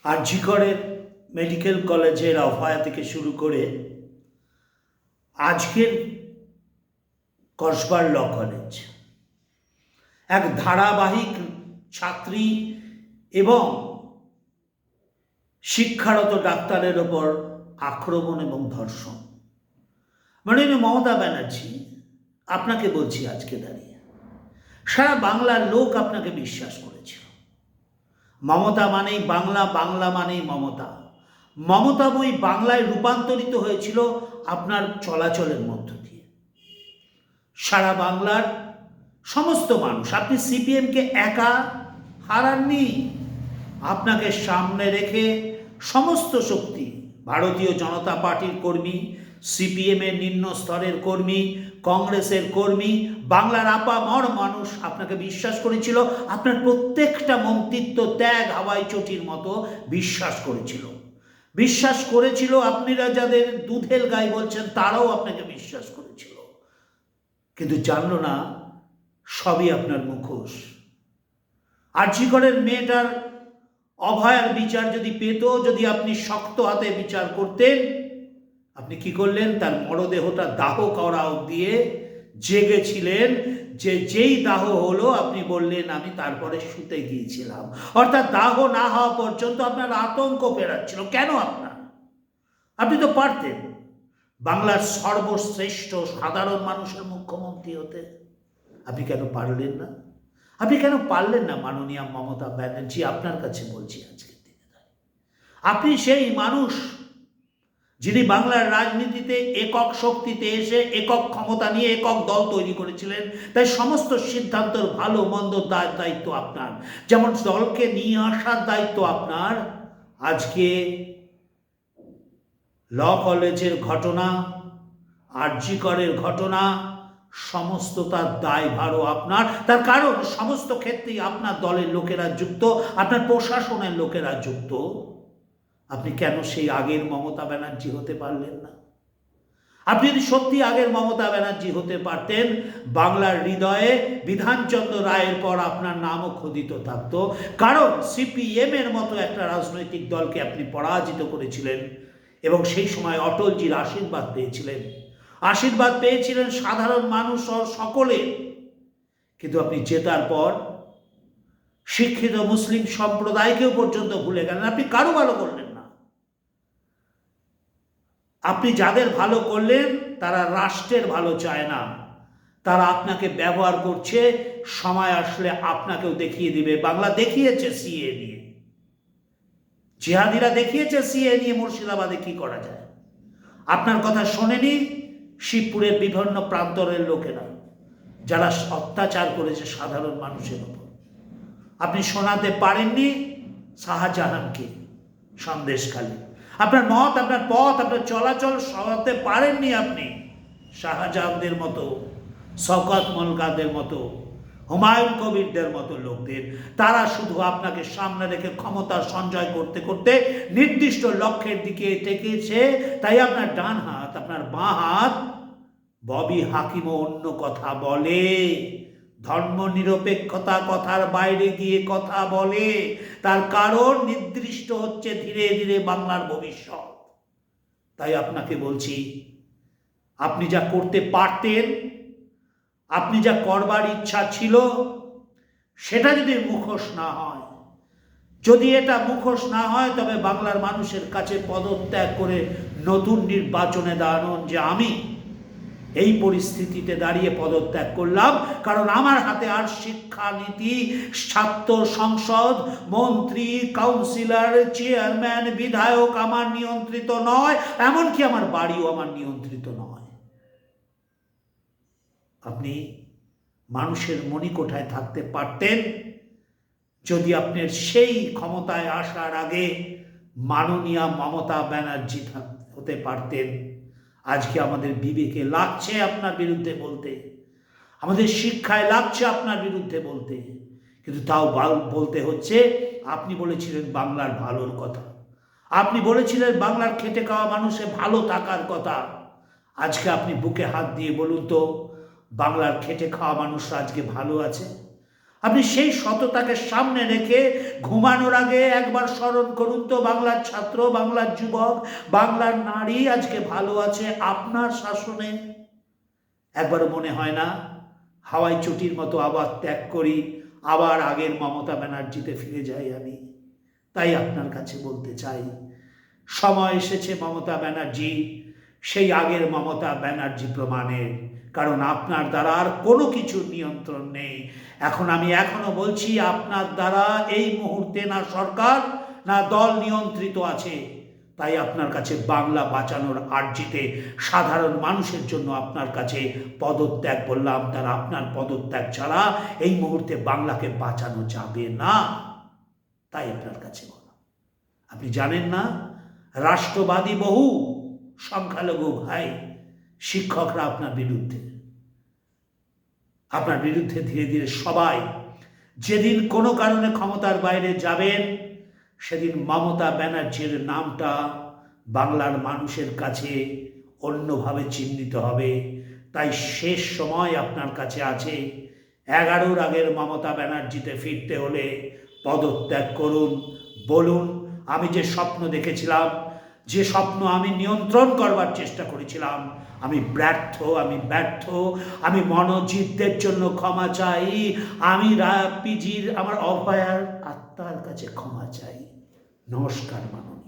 আরজি করের মেডিকেল কলেজের অভয়া থেকে শুরু করে আজকের কসবার ল কলেজ এক ধারাবাহিক ছাত্রী এবং শিক্ষারত ডাক্তারের ওপর আক্রমণ এবং ধর্ষণ। মাননীয় মমতা ব্যানার্জি, আপনাকে বলছি আজকে দাঁড়িয়ে, সারা বাংলার লোক আপনাকে বিশ্বাস করেছিল। মমতা মানেই বাংলা, বাংলা মানেই মমতা। মমতাময়ী বাংলায় রূপান্তরিত হয়েছিল আপনার চলাচলের মধ্য দিয়ে। সারা বাংলার সমস্ত মানুষ, আপনি সিপিএমকে একা হারাননি, আপনাকে সামনে রেখে সমস্ত শক্তি, ভারতীয় জনতা পার্টির কর্মী, সিপিএমের নিম্ন স্তরের কর্মী, কংগ্রেসের কর্মী, বাংলার আপামর মানুষ আপনাকে বিশ্বাস করেছিল। আপনার প্রত্যেকটা মন্ত্রিত্ব ত্যাগ হাওয়াই চটির মতো বিশ্বাস করেছিল। আপনারা যাদের দুধের গাই বলছেন তারাও আপনাকে বিশ্বাস করেছিল, কিন্তু জানলো না সবই আপনার মুখোশ। আরজি করের মেয়েটার অভয়ার বিচার যদি পেত, যদি আপনি শক্ত হাতে বিচার করতেন, আপনি কি করলেন? তার মরদেহটা দাহ করা দিয়ে জেগেছিলেন, যেই দাহ হলো আপনি বললেন আমি তারপরে শুতে গিয়েছিলাম। অর্থাৎ দাহ না হওয়া পর্যন্ত আপনার আতঙ্ক ফেরাচ্ছিল। কেন? আপনি তো পারতেন বাংলার সর্বশ্রেষ্ঠ সাধারণ মানুষের মুখ্যমন্ত্রী হতে। আপনি কেন পারলেন না? মাননীয়া মমতা ব্যানার্জি, আপনার কাছে বলছি আজকের দিনে দাঁড়িয়ে, আপনি সেই মানুষ যিনি বাংলার রাজনীতিতে একক শক্তিতে এসে একক ক্ষমতা নিয়ে একক দল তৈরি করেছিলেন। তাই সমস্ত সিদ্ধান্তের ভালো মন্দ দায়িত্ব আপনার, যেমন দলকে নিয়ে আসার দায়িত্ব আপনার। আজকে ল কলেজের ঘটনা, আরজি করের ঘটনা, সমস্ত তার দায়ভারও আপনার। তার কারণ সমস্ত ক্ষেত্রেই আপনার দলের লোকেরা যুক্ত, আপনার প্রশাসনের লোকেরা যুক্ত। আপনি কেন সেই আগের মমতা ব্যানার্জি হতে পারলেন না? আপনি যদি সত্যি আগের মমতা ব্যানার্জি হতে পারতেন, বাংলার হৃদয়ে বিধানচন্দ্র রায়ের পর আপনার নামও খোদিত থাকতো। কারণ সিপিএম এর মতো একটা রাজনৈতিক দলকে আপনি পরাজিত করেছিলেন এবং সেই সময় অটলজির আশীর্বাদ পেয়েছিলেন সাধারণ মানুষ সকলে। কিন্তু আপনি জেতার পর শিক্ষিত মুসলিম সম্প্রদায়কেও পর্যন্ত ভুলে গেলেন। আপনি কারো ভালো করলেন না। আপনি যাদের ভালো করলেন তারা রাষ্ট্রের ভালো চায় না, তারা আপনাকে ব্যবহার করছে। সময় আসলে আপনাকেও দেখিয়ে দিবে। বাংলা দেখিয়েছে সিএ নিয়ে, জিহাদিরা দেখিয়েছে সিএ নিয়ে মুর্শিদাবাদে কি করা যায়। আপনার কথা শোনেনি শিবপুরের বিভিন্ন প্রান্তরের লোকেরা, যারা অত্যাচার করেছে সাধারণ মানুষের উপর। আপনি শোনাতে পারেননি শাহজাহানকে সন্দেশখালী। আপনার মত, আপনার পথ, আপনার চলাচল সরাতে পারেননি আপনি শাহজাহানদের মতো, শওকত মোল্লাদের মতো, হুমায়ুন কবিরদের মতো লোকদের। তারা শুধু আপনাকে সামনে রেখে ক্ষমতা সঞ্চয় করতে করতে নির্দিষ্ট লক্ষ্যের দিকে টেকেছে। তাই আপনার ডান হাত, আপনার বাঁ হাত ববি হাকিমও অন্য কথা বলে, ধর্মনিরপেক্ষতা কথার বাইরে গিয়ে কথা বলে। তার কারণ নির্দিষ্ট হচ্ছে ধীরে ধীরে বাংলার ভবিষ্যৎ। তাই আপনাকে বলছি, আপনি যা করতে পারতেন, আপনি যা করবার ইচ্ছা ছিল, সেটা যদি মুখোশ না হয়, তবে বাংলার মানুষের কাছে পদত্যাগ করে নতুন নির্বাচনে দাঁড়ানো, যে আমি এই পরিস্থিতিতে দাঁড়িয়ে পদত্যাগ করলাম কারণ আমার হাতে আর শিক্ষানীতি, ছাত্র সংসদ, মন্ত্রী, কাউন্সিলর, চেয়ারম্যান, বিধায়ক আমার নিয়ন্ত্রিত নয়, এমনকি আমার বাড়িও আমার নিয়ন্ত্রিত নয়। আপনি মানুষের মণিকোঠায় থাকতে পারতেন যদি আপনার সেই ক্ষমতায় আসার আগে মাননীয়া মমতা ব্যানার্জি হতে পারতেন। আজকে আমাদের বিবেকে লাগছে আপনার বিরুদ্ধে বলতে, আমাদের শিক্ষায় লাগছে আপনার বিরুদ্ধে বলতে, কিন্তু তাও বলতে হচ্ছে। আপনি বলেছিলেন বাংলার ভালোর কথা, আপনি বলেছিলেন বাংলার খেটে খাওয়া মানুষের ভালো থাকার কথা। আজকে আপনি বুকে হাত দিয়ে বলুন তো, বাংলার খেটে খাওয়া মানুষরা আজকে ভালো আছে? আপনি সেই সততাকে সামনে রেখে ঘুমানোর আগে একবার স্মরণ করুন তো, বাংলার ছাত্র, বাংলার যুবক, বাংলার নারী আজকে ভালো আছে আপনার শাসনে। একবার মনে হয় না হাওয়াই চটির মতো আবার ত্যাগ করি, আবার আগের মমতা ব্যানার্জিতে ফিরে যাই আমি? তাই আপনার কাছে বলতে চাই, সময় এসেছে মমতা ব্যানার্জি সেই আগের মমতা ব্যানার্জি প্রমাণের, কারণ আপনার দ্বারা আর কোনো কিছুর নিয়ন্ত্রণ নেই। এখন আমি এখনো বলছি, আপনার দ্বারা এই মুহূর্তে না সরকার না দল নিয়ন্ত্রিত আছে। তাই আপনার কাছে বাংলা বাঁচানোর আর্জিতে সাধারণ মানুষের জন্য আপনার কাছে পদত্যাগ বললাম, তারা আপনার পদত্যাগ ছাড়া এই মুহূর্তে বাংলাকে বাঁচানো যাবে না। তাই আপনার কাছে বলা, আপনি জানেন না রাষ্ট্রবাদী বহু সংখ্যালঘু ভাই শিক্ষকরা আপনার বিরুদ্ধে ধীরে ধীরে সবাই, যেদিন কোনো কারণে ক্ষমতার বাইরে যাবেন সেদিন মমতা ব্যানার্জির নামটা বাংলার মানুষের কাছে অন্যভাবে চিহ্নিত হবে। তাই শেষ সময় আপনার কাছে আছে, 11-র আগের মমতা ব্যানার্জিতে ফিরতে হলে পদত্যাগ করুন। বলুন, আমি যে স্বপ্ন দেখেছিলাম, যে স্বপ্ন আমি নিয়ন্ত্রণ করবার চেষ্টা করেছিলাম, আমি ব্যর্থ, আমি মনোজিতদের জন্য ক্ষমা চাই, আমি পিজির আমার অভয়ার আত্মার কাছে ক্ষমা চাই। নমস্কার মানুষ।